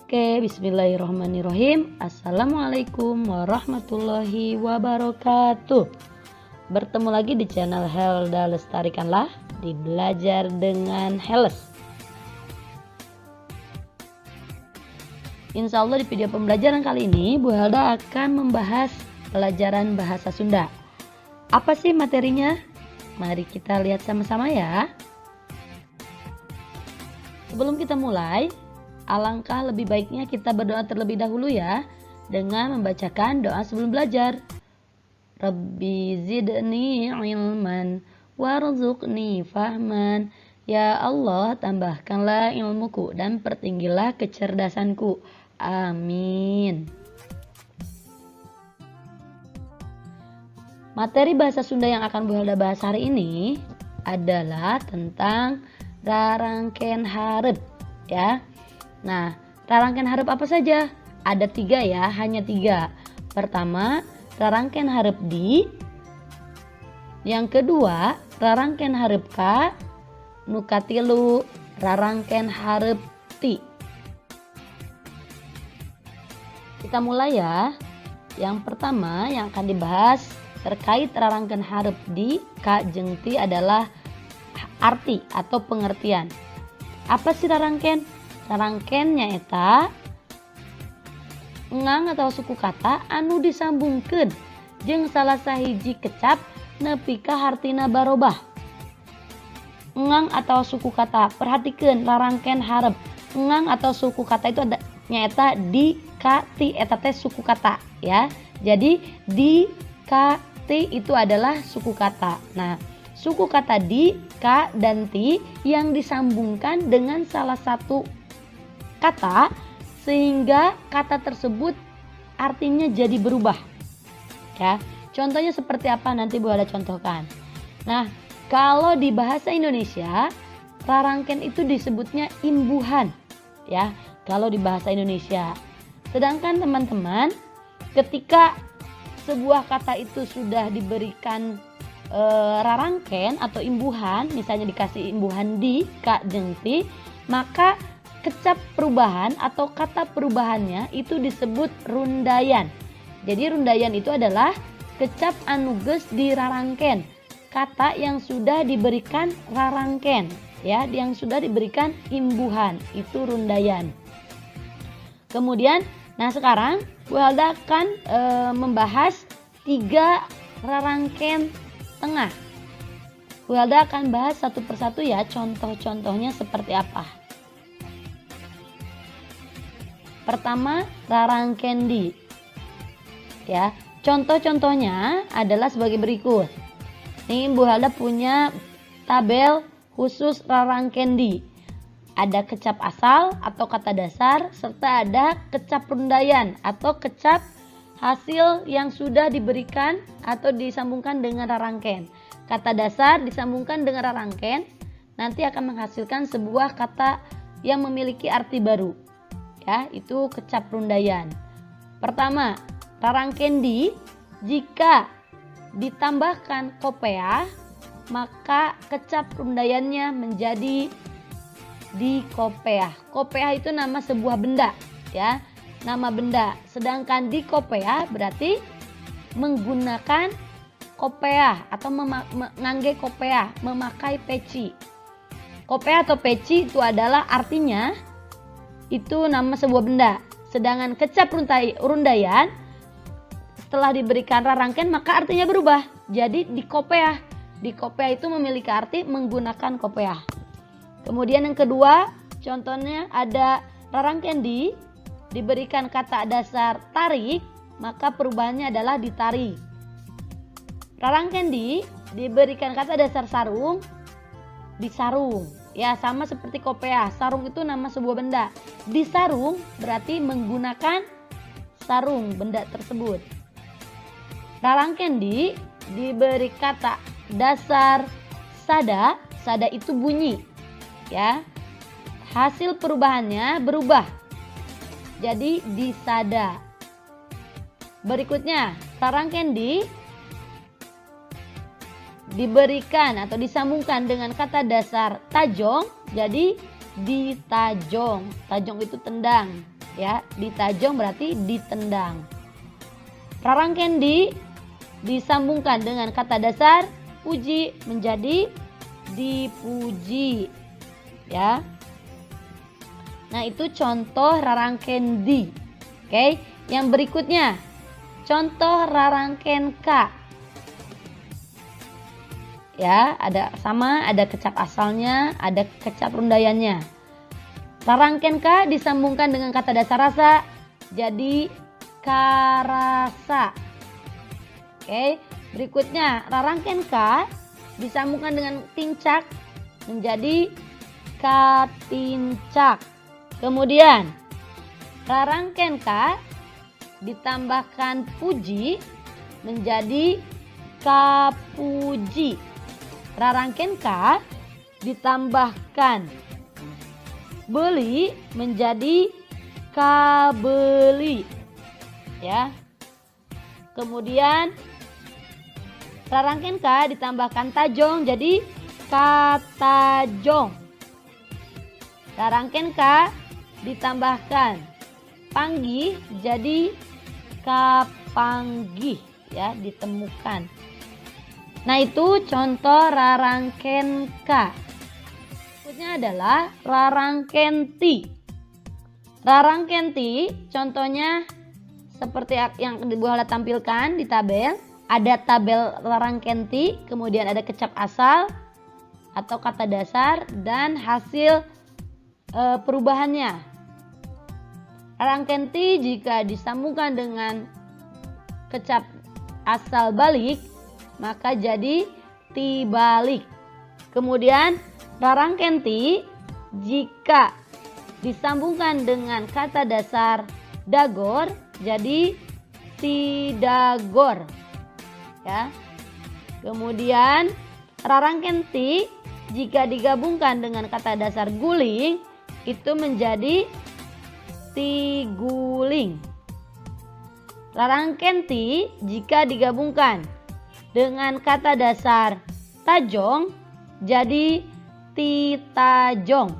Oke, bismillahirrahmanirrahim. Assalamualaikum warahmatullahi wabarakatuh. Bertemu lagi di channel Helda Lestarikanlah di Belajar dengan Heles. Insya Allah di video pembelajaran kali ini Bu Helda akan membahas pelajaran bahasa Sunda. Apa sih materinya? Mari kita lihat sama-sama ya. Sebelum kita mulai, alangkah lebih baiknya kita berdoa terlebih dahulu ya, dengan membacakan doa sebelum belajar. Rabbi zidni ilman warzuqni fahman. Ya Allah, tambahkanlah ilmuku dan pertinggilah kecerdasanku. Amin. Materi bahasa Sunda yang akan Bu Helda bahas hari ini adalah tentang rarangken hareup ya. Nah, rarangken hareup apa saja? Ada 3 ya, hanya 3. Pertama, rarangken hareup di. Yang kedua, rarangken hareup ka. Nu katilu, rarangken hareup ti. Kita mulai ya. Yang pertama yang akan dibahas terkait rarangken hareup di, ka jeung ti adalah arti atau pengertian. Apa sih rarangken? Rarangken nyaeta ngang atau suku kata anu disambungkeun jeung salah sahiji kecap nepi ka hartina barobah. Ngang atau suku kata, perhatikeun rarangken hareup. Ngang atau suku kata itu ada nyaeta di, ka, ti, eta teh suku kata ya. Jadi di, ka, ti itu adalah suku kata. Nah, suku kata di, ka, dan ti yang disambungkan dengan salah satu kata sehingga kata tersebut artinya jadi berubah. Ya, contohnya seperti apa nanti Bu ada contohkan. Nah, kalau di bahasa Indonesia rarangken itu disebutnya imbuhan ya, kalau di bahasa Indonesia. Sedangkan teman-teman ketika sebuah kata itu sudah diberikan rarangken atau imbuhan, misalnya dikasih imbuhan di, ka, jeung ti, maka kecap perubahan atau kata perubahannya itu disebut rundayan. Jadi rundayan itu adalah kecap anu geus dirarangken, kata yang sudah diberikan rarangken ya, yang sudah diberikan imbuhan, itu rundayan. Kemudian, nah sekarang Bu Helda akan membahas 3 rarangken tengah. Bu Helda akan bahas satu persatu ya, contoh-contohnya seperti apa. Pertama, rarangken di. Ya, contoh-contohnya adalah sebagai berikut. Nih Bu Helda punya tabel khusus rarangken di. Ada kecap asal atau kata dasar serta ada kecap rundayan atau kecap hasil yang sudah diberikan atau disambungkan dengan rarangken. Kata dasar disambungkan dengan rarangken nanti akan menghasilkan sebuah kata yang memiliki arti baru. Ya, itu kecap rundayan. Pertama, rarangken di jika ditambahkan kopeah maka kecap rundayannya menjadi di kopeah. Kopeah itu nama sebuah benda ya, nama benda. Sedangkan di kopeah berarti menggunakan kopeah atau ngangge kopeah, memakai peci. Kopeah atau peci itu adalah artinya itu nama sebuah benda. Sedangkan kecap rundayan setelah diberikan rarangken maka artinya berubah. Jadi di kopeah. Di kopeah itu memiliki arti menggunakan kopeah. Kemudian yang kedua, contohnya ada rarangken di diberikan kata dasar tarik, maka perubahannya adalah ditarik. Rarangken di diberikan kata dasar sarung, disarung. Ya, sama seperti kopeah. Sarung itu nama sebuah benda. Disarung berarti menggunakan sarung benda tersebut. Rarangken di diberi kata dasar sada. Sada itu bunyi. Ya. Hasil perubahannya berubah. Jadi disada. Berikutnya, rarangken di diberikan atau disambungkan dengan kata dasar tajong, jadi ditajong. Tajong itu tendang ya. Ditajong berarti ditendang. Rarangken di disambungkan dengan kata dasar puji menjadi dipuji, ya. Nah, itu contoh rarangken di. Oke, yang berikutnya contoh rarangken ka. Ya, ada kecap asalnya, ada kecap rundayannya. Rarangken ka disambungkan dengan kata dasar rasa jadi karasa. Oke, berikutnya rarangken ka disambungkan dengan tincak menjadi katincak. Kemudian rarangken ka ditambahkan puji menjadi kapuji. Rarangken ka ditambahkan beli menjadi kabeli, ya. Kemudian rarangken ka ditambahkan tajong jadi katajong. Rarangken ka ditambahkan panggih jadi kapanggih, ya, ditemukan. Nah, itu contoh rarangken ka. Berikutnya adalah rarangken ti. Rarangken ti contohnya seperti yang Bu Hala tampilkan di tabel. Ada tabel rarangken ti, kemudian ada kecap asal atau kata dasar dan hasil perubahannya. Rarangken ti jika disambungkan dengan kecap asal balik maka jadi ti balik. Kemudian rarangken ti jika disambungkan dengan kata dasar dagor jadi ti dagor, ya. Kemudian rarangken ti jika digabungkan dengan kata dasar guling itu menjadi ti guling. Rarangken ti jika digabungkan dengan kata dasar tajong jadi ti tajong.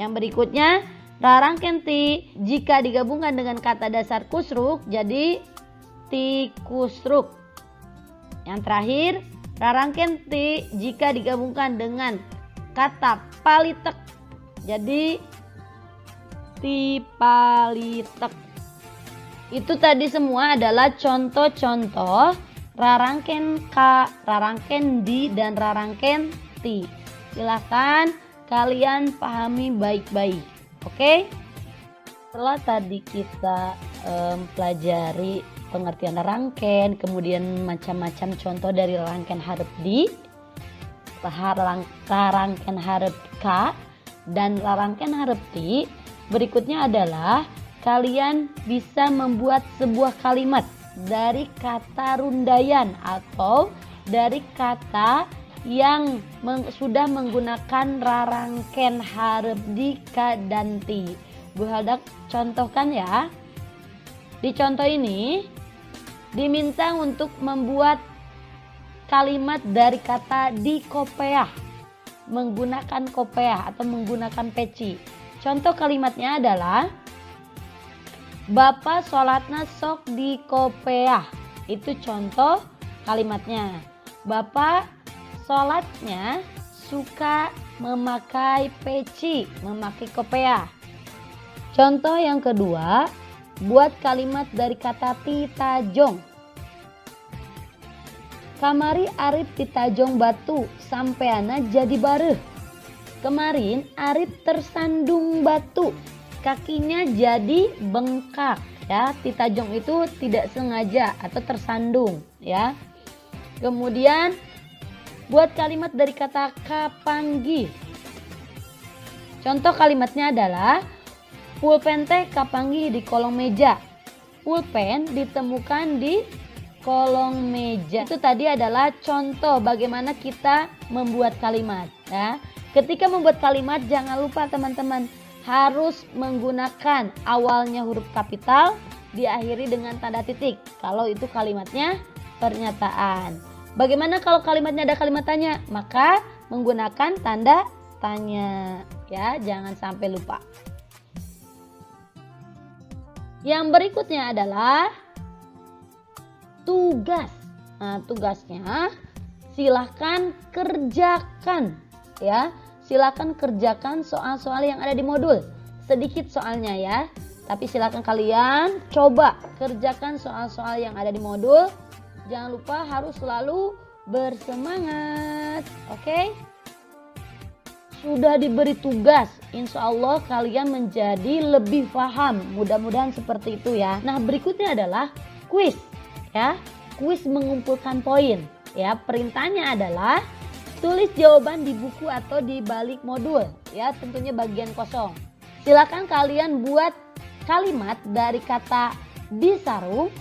Yang berikutnya rarangken ti jika digabungkan dengan kata dasar kusruk jadi ti kusruk. Yang terakhir rarangken ti jika digabungkan dengan kata palitek jadi ti palitek. Itu tadi semua adalah contoh-contoh rarangken ka, rarangken di, dan rarangken ti. Silahkan kalian pahami baik-baik. Oke? Setelah tadi kita pelajari pengertian rarangken, kemudian macam-macam contoh dari rarangken hareup di, rarangken hareup ka, dan rarangken hareup ti. Berikutnya adalah kalian bisa membuat sebuah kalimat dari kata rundayan atau dari kata yang sudah menggunakan rarangken hareup di, ka, dan ti. Bu Halda contohkan ya. Di contoh ini diminta untuk membuat kalimat dari kata dikopeah menggunakan kopeah atau menggunakan peci. Contoh kalimatnya adalah Bapak sholatna sok dikopeah. Itu contoh kalimatnya. Bapak sholatnya suka memakai peci, memakai kopeah. Contoh yang kedua, buat kalimat dari kata titajong. Kamari Arif titajong batu sampeana jadi bareuh. Kemarin Arif tersandung batu, kakinya jadi bengkak, ya. Titajong itu tidak sengaja atau tersandung, ya. Kemudian buat kalimat dari kata kapanggih. Contoh kalimatnya adalah pulpen teh kapanggih di kolong meja. Pulpen ditemukan di kolong meja. Itu tadi adalah contoh bagaimana kita membuat kalimat, ya. Ketika membuat kalimat jangan lupa teman-teman harus menggunakan awalnya huruf kapital, diakhiri dengan tanda titik. Kalau itu kalimatnya pernyataan. Bagaimana kalau kalimatnya ada kalimat tanya? Maka menggunakan tanda tanya, ya, jangan sampai lupa. Yang berikutnya adalah tugas. Nah, tugasnya silahkan kerjakan ya. Silahkan kerjakan soal-soal yang ada di modul. Sedikit soalnya ya. Tapi silahkan kalian coba kerjakan soal-soal yang ada di modul. Jangan lupa harus selalu bersemangat. Oke? Sudah diberi tugas, insya Allah kalian menjadi lebih paham. Mudah-mudahan seperti itu ya. Nah, berikutnya adalah kuis ya. Kuis mengumpulkan poin ya. Perintahnya adalah tulis jawaban di buku atau di balik modul ya, tentunya bagian kosong. Silakan kalian buat kalimat dari kata bisarung,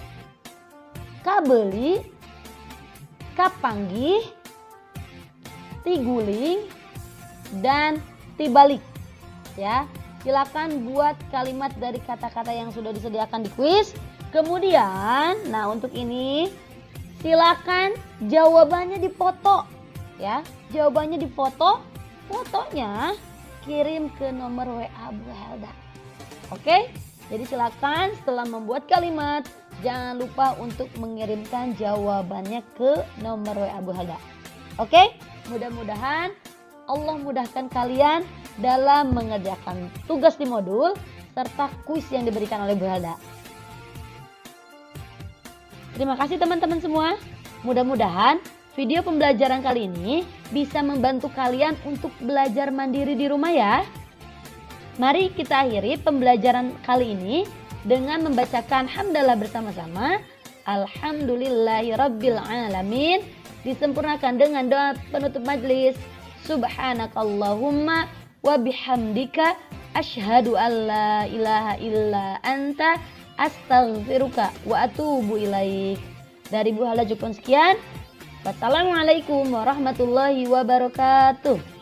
kabeli, kapanggih, tiguling, dan tibalik ya. Silakan buat kalimat dari kata-kata yang sudah disediakan di kuis. Kemudian, nah untuk ini silakan jawabannya dipoto ya. Jawabannya dipoto, fotonya kirim ke nomor WA Bu Helda. Oke? Jadi silakan setelah membuat kalimat jangan lupa untuk mengirimkan jawabannya ke nomor WA Bu Helda. Oke? Mudah-mudahan Allah mudahkan kalian dalam mengerjakan tugas di modul serta kuis yang diberikan oleh Bu Helda. Terima kasih teman-teman semua. Mudah-mudahan video pembelajaran kali ini bisa membantu kalian untuk belajar mandiri di rumah ya. Mari kita akhiri pembelajaran kali ini dengan membacakan hamdalah bersama-sama. Alhamdulillahirabbil alamin. Disempurnakan dengan doa penutup majelis. Subhanakallahumma wa bihamdika asyhadu an la ilaha illa anta astaghfiruka wa atubu ilaik. Dari Bu Helda cukup sekian. Wassalamualaikum warahmatullahi wabarakatuh.